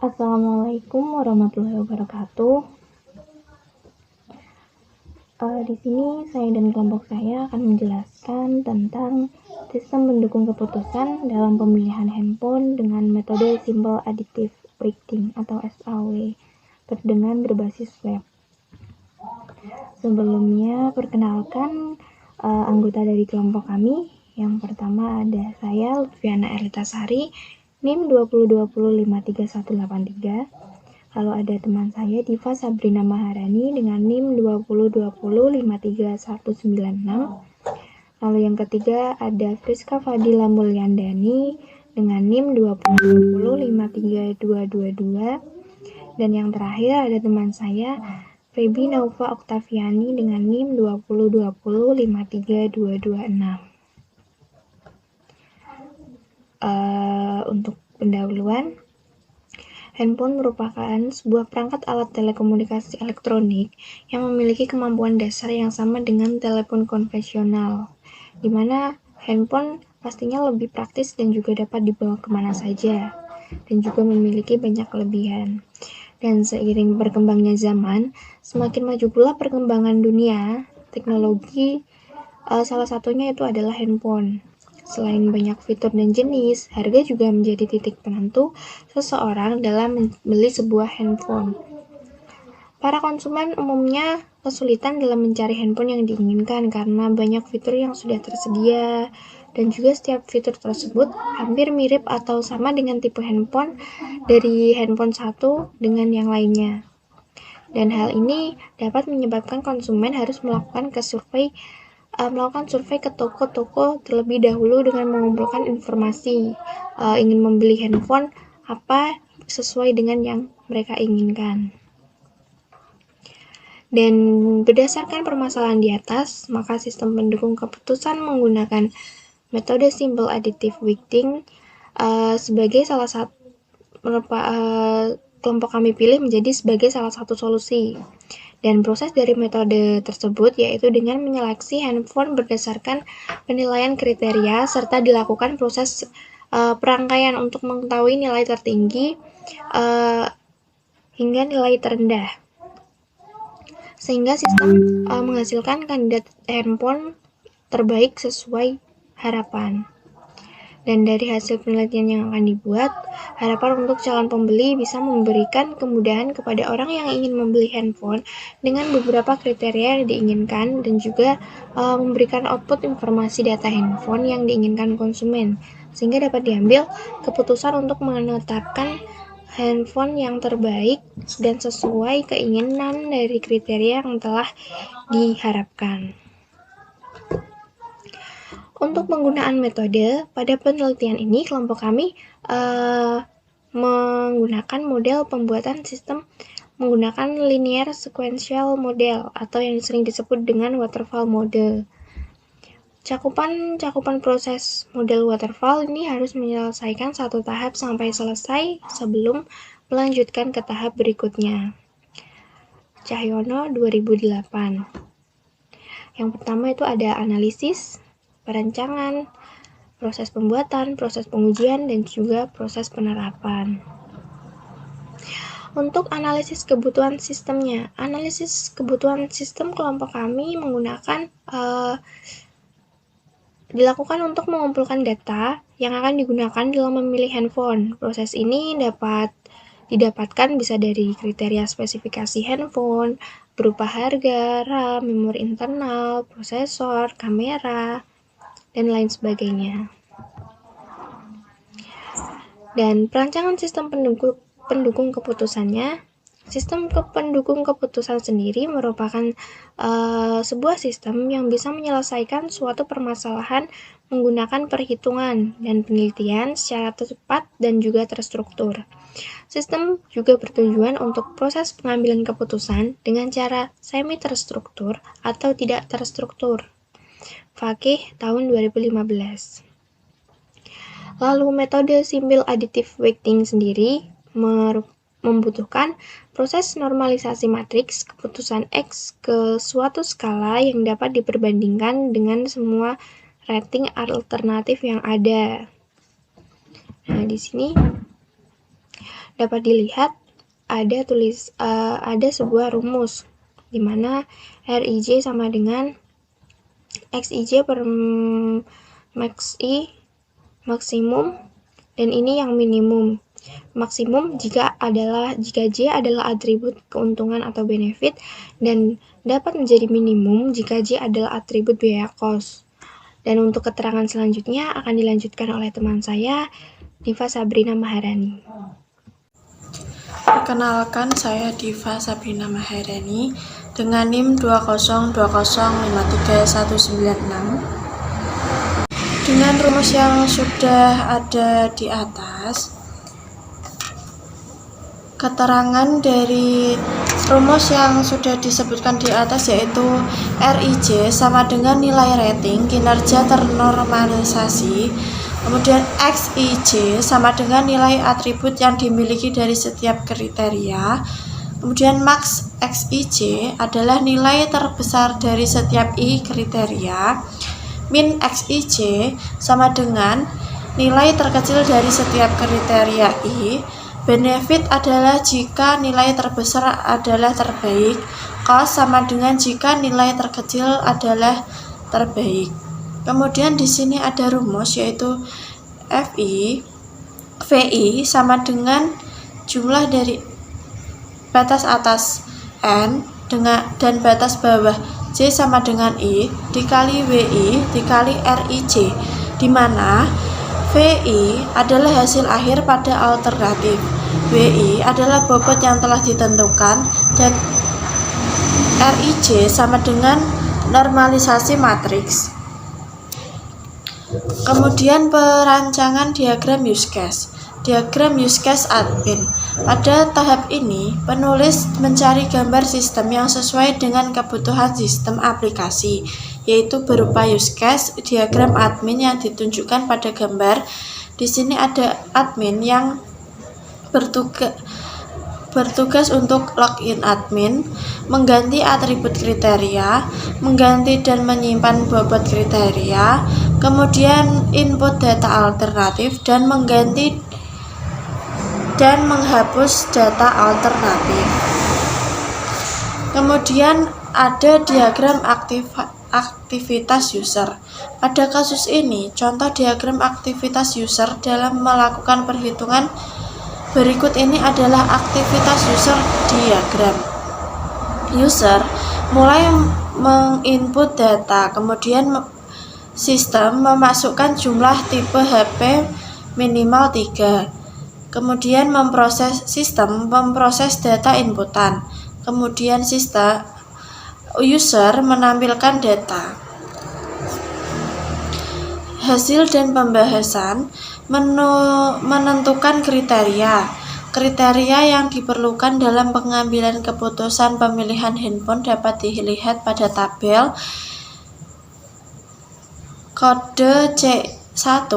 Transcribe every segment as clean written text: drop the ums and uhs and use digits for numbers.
Assalamualaikum warahmatullahi wabarakatuh. Di sini saya dan kelompok saya akan menjelaskan tentang sistem pendukung keputusan dalam pemilihan handphone dengan metode Simple Additive Weighting atau SAW dengan berbasis web. Sebelumnya, perkenalkan anggota dari kelompok kami. Yang pertama ada saya, Lutfiana Erlitasari, NIM 2020531183. Lalu ada teman saya, Diva Sabrina Maharani, dengan NIM 2020531196. Lalu yang ketiga ada Friska Fadila Mulyandani dengan NIM 2020532222. Dan yang terakhir ada teman saya, Feby Naufa Oktaviani dengan NIM 2020532226. Untuk pendahuluan, handphone merupakan sebuah perangkat alat telekomunikasi elektronik yang memiliki kemampuan dasar yang sama dengan telepon konvensional, di mana handphone pastinya lebih praktis dan juga dapat dibawa kemana saja, dan juga memiliki banyak kelebihan. Dan seiring berkembangnya zaman, semakin maju pula perkembangan dunia, teknologi, salah satunya itu adalah handphone. Selain banyak fitur dan jenis, harga juga menjadi titik penentu seseorang dalam membeli sebuah handphone. Para konsumen umumnya kesulitan dalam mencari handphone yang diinginkan karena banyak fitur yang sudah tersedia, dan juga setiap fitur tersebut hampir mirip atau sama dengan tipe handphone dari handphone satu dengan yang lainnya. Dan hal ini dapat menyebabkan konsumen harus melakukan survei ke toko-toko terlebih dahulu dengan mengumpulkan informasi ingin membeli handphone apa sesuai dengan yang mereka inginkan. Dan berdasarkan permasalahan di atas, maka sistem pendukung keputusan menggunakan metode Simple Additive Weighting sebagai salah satu kelompok kami pilih menjadi sebagai salah satu solusi. Dan proses dari metode tersebut yaitu dengan menyeleksi handphone berdasarkan penilaian kriteria serta dilakukan proses perangkaian untuk mengetahui nilai tertinggi hingga nilai terendah, sehingga sistem menghasilkan kandidat handphone terbaik sesuai harapan. Dan dari hasil penelitian yang akan dibuat, harapan untuk calon pembeli bisa memberikan kemudahan kepada orang yang ingin membeli handphone dengan beberapa kriteria yang diinginkan, dan juga memberikan output informasi data handphone yang diinginkan konsumen, sehingga dapat diambil keputusan untuk menetapkan handphone yang terbaik dan sesuai keinginan dari kriteria yang telah diharapkan. Untuk penggunaan metode, pada penelitian ini kelompok kami menggunakan model pembuatan sistem menggunakan linear sequential model atau yang sering disebut dengan waterfall model. Cakupan proses model waterfall ini harus menyelesaikan satu tahap sampai selesai sebelum melanjutkan ke tahap berikutnya. Cahyono 2008. Yang pertama itu ada analisis, perancangan, proses pembuatan, proses pengujian, dan juga proses penerapan. Untuk analisis kebutuhan sistemnya, analisis kebutuhan sistem kelompok kami menggunakan dilakukan untuk mengumpulkan data yang akan digunakan dalam memilih handphone. Proses ini dapat didapatkan bisa dari kriteria spesifikasi handphone, berupa harga, RAM, memori internal, prosesor, kamera, dan lain sebagainya. Dan perancangan sistem pendukung keputusannya, sistem pendukung keputusan sendiri merupakan sebuah sistem yang bisa menyelesaikan suatu permasalahan menggunakan perhitungan dan penelitian secara tepat dan juga terstruktur. Sistem juga bertujuan untuk proses pengambilan keputusan dengan cara semi-terstruktur atau tidak terstruktur. Fakih tahun 2015. Lalu metode Simple Additive Weighting sendiri membutuhkan proses normalisasi matriks keputusan X ke suatu skala yang dapat diperbandingkan dengan semua rating alternatif yang ada. Nah, di sini dapat dilihat ada sebuah rumus di mana Rij sama dengan Xij per max I maksimum, dan ini yang minimum. Maksimum jika J adalah atribut keuntungan atau benefit, dan dapat menjadi minimum jika J adalah atribut biaya kos. Dan untuk keterangan selanjutnya akan dilanjutkan oleh teman saya, Diva Sabrina Maharani. Perkenalkan, saya Diva Sabrina Maharani dengan NIM 202053196. Dengan rumus yang sudah ada di atas, keterangan dari rumus yang sudah disebutkan di atas yaitu Rij sama dengan nilai rating kinerja ternormalisasi, kemudian Xij sama dengan nilai atribut yang dimiliki dari setiap kriteria, kemudian max Xij adalah nilai terbesar dari setiap I kriteria, min Xij sama dengan nilai terkecil dari setiap kriteria I. Benefit adalah jika nilai terbesar adalah terbaik. Cost sama dengan jika nilai terkecil adalah terbaik. Kemudian di sini ada rumus yaitu VI sama dengan jumlah dari batas atas N dan batas bawah J sama dengan I dikali WI dikali Rij, di mana VI adalah hasil akhir pada alternatif, WI adalah bobot yang telah ditentukan, dan Rij sama dengan normalisasi matriks. Kemudian perancangan diagram use case. Diagram use case admin. Pada tahap ini, penulis mencari gambar sistem yang sesuai dengan kebutuhan sistem aplikasi, yaitu berupa use case diagram admin yang ditunjukkan pada gambar. Di sini ada admin yang bertugas untuk login admin, mengganti atribut kriteria, mengganti dan menyimpan bobot kriteria, kemudian input data alternatif, dan mengganti dan menghapus data alternatif. Kemudian ada diagram aktivitas user. Pada kasus ini, contoh diagram aktivitas user dalam melakukan perhitungan berikut ini adalah aktivitas user diagram. User mulai menginput data, kemudian sistem memasukkan jumlah tipe HP minimal 3. Kemudian sistem memproses data inputan. Kemudian user menampilkan data. Hasil dan pembahasan menentukan kriteria. Kriteria yang diperlukan dalam pengambilan keputusan pemilihan handphone dapat dilihat pada tabel. Kode C1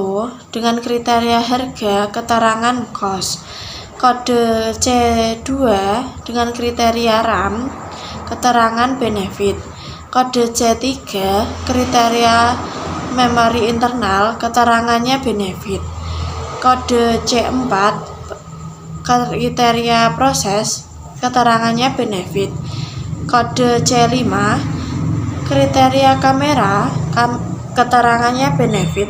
dengan kriteria harga, keterangan kos. Kode C2 dengan kriteria RAM, keterangan benefit. Kode C3 kriteria memori internal, keterangannya benefit. Kode C4 kriteria proses, keterangannya benefit. Kode C5 kriteria kamera, keterangannya benefit.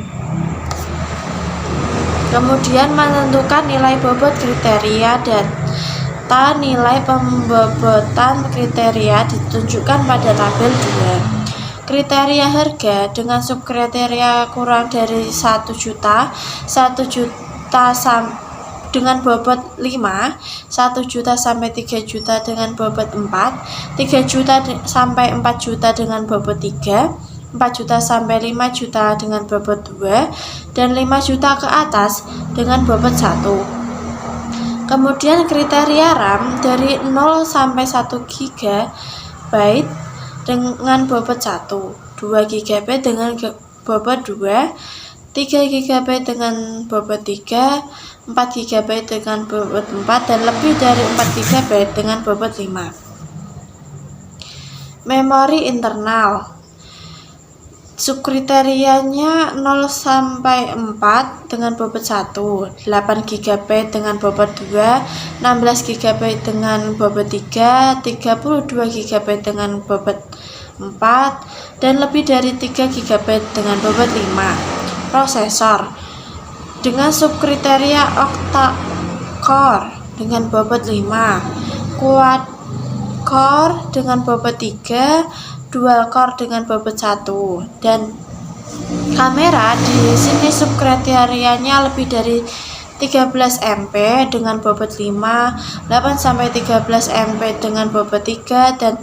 Kemudian menentukan nilai bobot kriteria. Data nilai pembobotan kriteria ditunjukkan pada tabel 2. Kriteria harga dengan subkriteria kurang dari 1 juta, 1 juta dengan bobot 5, 1 juta sampai 3 juta dengan bobot 4, 3 juta sampai 4 juta dengan bobot 3, 4 juta sampai 5 juta dengan bobot 2, dan 5 juta ke atas dengan bobot 1. Kemudian kriteria RAM dari 0 sampai 1 GB dengan bobot 1, 2 GB dengan bobot 2, 3 GB dengan bobot 3, 4 GB dengan bobot 4, dan lebih dari 4 GB dengan bobot 5. Memori internal Subkriterianya 0 sampai 4 dengan bobot 1, 8 GB dengan bobot 2, 16 GB dengan bobot 3, 32 GB dengan bobot 4, dan lebih dari 3 GB dengan bobot 5. Prosesor dengan subkriteria octa-core dengan bobot 5, quad-core dengan bobot 3, dual core dengan bobot 1, dan kamera di sini subkriterianya lebih dari 13 MP dengan bobot 5, 8 sampai 13 MP dengan bobot 3, dan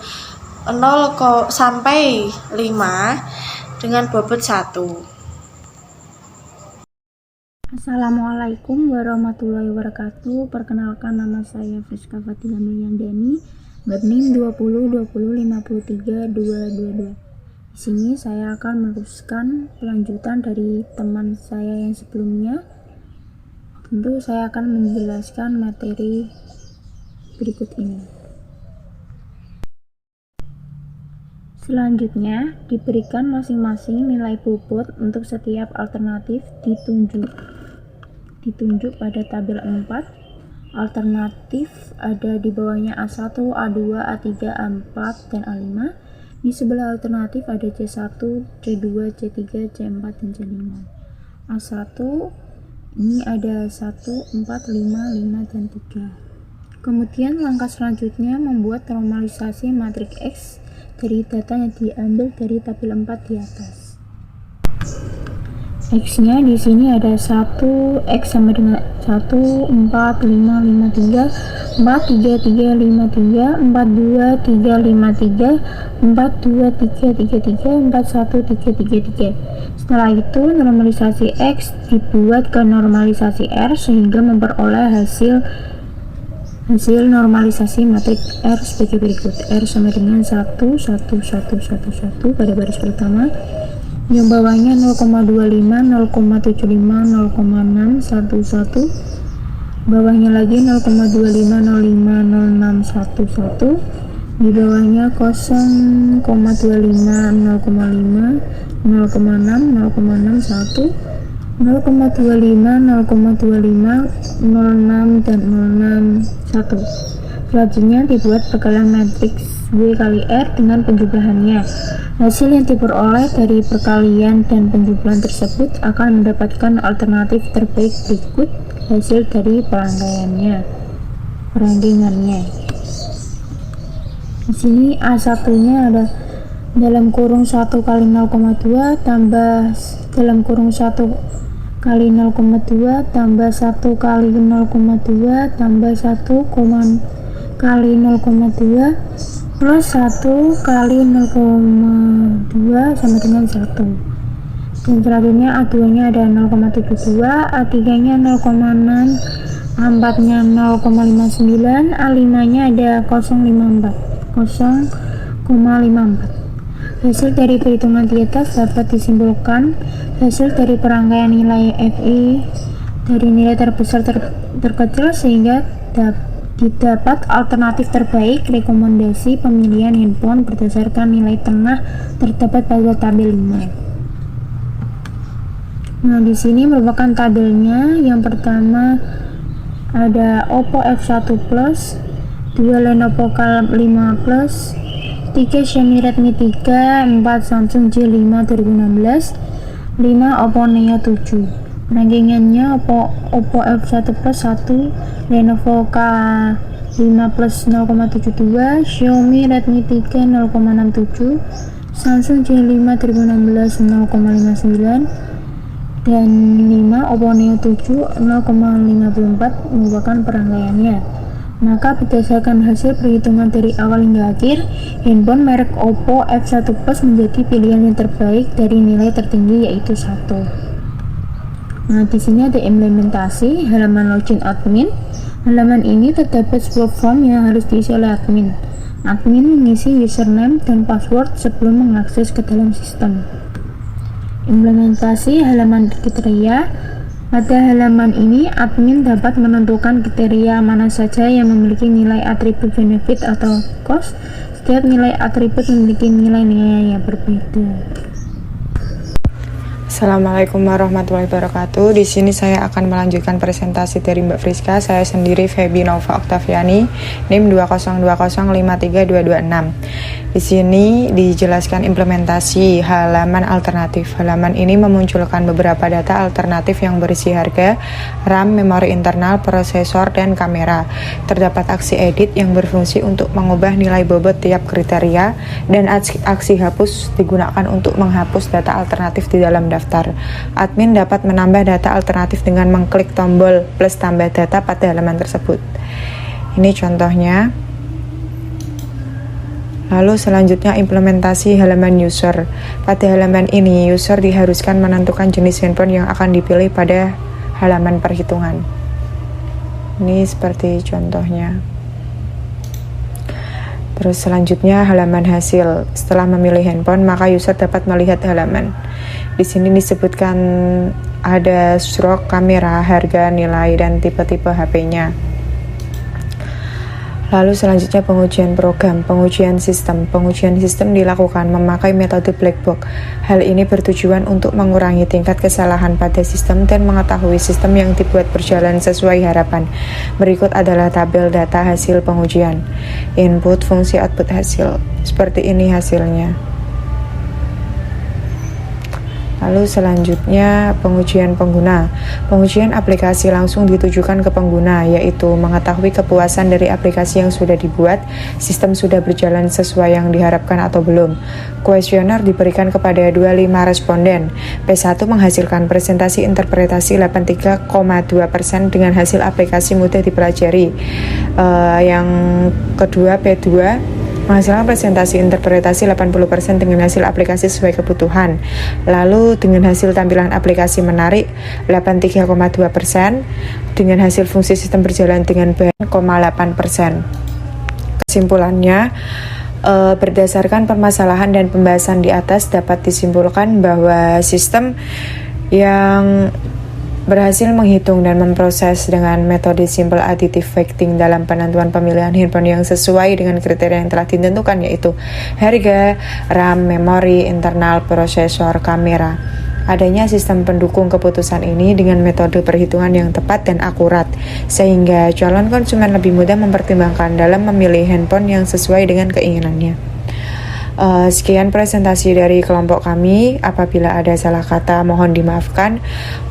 0 sampai 5 dengan bobot 1. Assalamualaikum warahmatullahi wabarakatuh. Perkenalkan, nama saya Friska Fatila Mulyandani, NIM 2020503222. Di sini saya akan meneruskan pelanjutan dari teman saya yang sebelumnya. Tentu saya akan menjelaskan materi berikut ini. Selanjutnya, diberikan masing-masing nilai bobot untuk setiap alternatif ditunjuk pada tabel 4. Alternatif ada di bawahnya A1, A2, A3, A4, dan A5. Di sebelah alternatif ada C1, C2, C3, C4, dan C5. A1 ini ada 1, 4, 5, 5, dan 3. Kemudian langkah selanjutnya membuat normalisasi matriks X dari data yang diambil dari tabel 4 di atas. X-nya di sini ada 1, X sama dengan 1, 4, 5, 5, 3, 4, 3, 3, 5, 3, 4, 2, 3, 5, 3, 4, 2, 3, 3, 4, 1, 3, 3, 3. Setelah itu normalisasi X dibuat ke normalisasi R sehingga memperoleh hasil normalisasi matriks R sebagai berikut. R sama dengan 1, 1, 1, 1, 1, 1 pada baris pertama, yang bawahnya 0,25, 0,75, 0,6, 1, 1, bawahnya lagi 0,25, 05, 06, 1, 1, di bawahnya 0,25, 0,5, 0,6, 0,6, 1, 0,25, 0,25, 06, dan 06, 1. Selanjutnya dibuat perkalian matriks W kali R dengan penjumlahannya. Hasil yang diperoleh dari perkalian dan penjumlahan tersebut akan mendapatkan alternatif terbaik berikut hasil dari perandingannya. Di sini A1-nya ada dalam kurung 1 kali 0,2 tambah dalam kurung 1 kali 0,2 tambah 1 kali 0,2 tambah 1 kali 0,2 plus 1 kali 0,2 sama dengan 1. Dan selanjutnya A2 nya ada 0,72, A3 nya 0,6, A4 nya 0,59, A5 nya ada 0,54. Hasil dari perhitungan di atas dapat disimpulkan hasil dari perangkaian nilai FI dari nilai terbesar terkecil sehingga didapat alternatif terbaik. Rekomendasi pemilihan handphone berdasarkan nilai tengah terdapat pada tabel 5. Nah, di sini merupakan tabelnya. Yang pertama ada Oppo F1 Plus, 2 Lenovo K5 Plus, 3 Xiaomi Redmi 3, 4 Samsung J5 2016, 5 Oppo Neo 7. Rankingannya Oppo F1 Plus 1, Lenovo K5 Plus 0,72, Xiaomi Redmi 3 0,67, Samsung J5 2016 0,59, dan 5 Oppo Neo 7 0,54 merupakan perangkaiannya. Maka berdasarkan hasil perhitungan dari awal hingga akhir, handphone merek Oppo F1 Plus menjadi pilihan yang terbaik dari nilai tertinggi yaitu 1. Nah, di sini ada implementasi halaman login admin. Halaman ini terdapat sebuah form yang harus diisi oleh admin. Admin mengisi username dan password sebelum mengakses ke dalam sistem. Implementasi halaman kriteria. Pada halaman ini, admin dapat menentukan kriteria mana saja yang memiliki nilai atribut benefit atau cost. Setiap nilai atribut memiliki nilai-nilai yang berbeda. Assalamualaikum warahmatullahi wabarakatuh. Di sini saya akan melanjutkan presentasi dari Mbak Friska. Saya sendiri Feby Nova Oktaviani, NIM 202053226. Di sini dijelaskan implementasi halaman alternatif. Halaman ini memunculkan beberapa data alternatif yang berisi harga, RAM, memori internal, prosesor, dan kamera. Terdapat aksi edit yang berfungsi untuk mengubah nilai bobot tiap kriteria, dan aksi hapus digunakan untuk menghapus data alternatif di dalam daftar. Admin dapat menambah data alternatif dengan mengklik tombol plus tambah data pada halaman tersebut. Ini contohnya. Lalu selanjutnya implementasi halaman user. Pada halaman ini, user diharuskan menentukan jenis handphone yang akan dipilih pada halaman perhitungan. Ini seperti contohnya. Terus selanjutnya halaman hasil. Setelah memilih handphone, maka user dapat melihat halaman. Di sini disebutkan ada stroke, kamera, harga, nilai, dan tipe-tipe HP-nya. Lalu selanjutnya pengujian program, pengujian sistem. Pengujian sistem dilakukan memakai metode black box. Hal ini bertujuan untuk mengurangi tingkat kesalahan pada sistem dan mengetahui sistem yang dibuat berjalan sesuai harapan. Berikut adalah tabel data hasil pengujian. Input, fungsi, output hasil. Seperti ini hasilnya. Lalu selanjutnya pengujian pengguna. Pengujian aplikasi langsung ditujukan ke pengguna, yaitu mengetahui kepuasan dari aplikasi yang sudah dibuat, sistem sudah berjalan sesuai yang diharapkan atau belum. Kuesioner diberikan kepada 25 responden. P1 menghasilkan presentasi interpretasi 83,2% dengan hasil aplikasi mudah dipelajari. Yang kedua P2 menghasilkan presentasi interpretasi 80% dengan hasil aplikasi sesuai kebutuhan. Lalu dengan hasil tampilan aplikasi menarik 83,2% dengan hasil fungsi sistem berjalan dengan baik 0,8%. Kesimpulannya, berdasarkan permasalahan dan pembahasan di atas dapat disimpulkan bahwa sistem yang berhasil menghitung dan memproses dengan metode simple additive weighting dalam penentuan pemilihan handphone yang sesuai dengan kriteria yang telah ditentukan, yaitu harga, RAM, memori internal, prosesor, kamera. Adanya sistem pendukung keputusan ini dengan metode perhitungan yang tepat dan akurat, sehingga calon konsumen lebih mudah mempertimbangkan dalam memilih handphone yang sesuai dengan keinginannya. Sekian presentasi dari kelompok kami. Apabila ada salah kata mohon dimaafkan.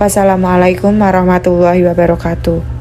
Wassalamualaikum warahmatullahi wabarakatuh.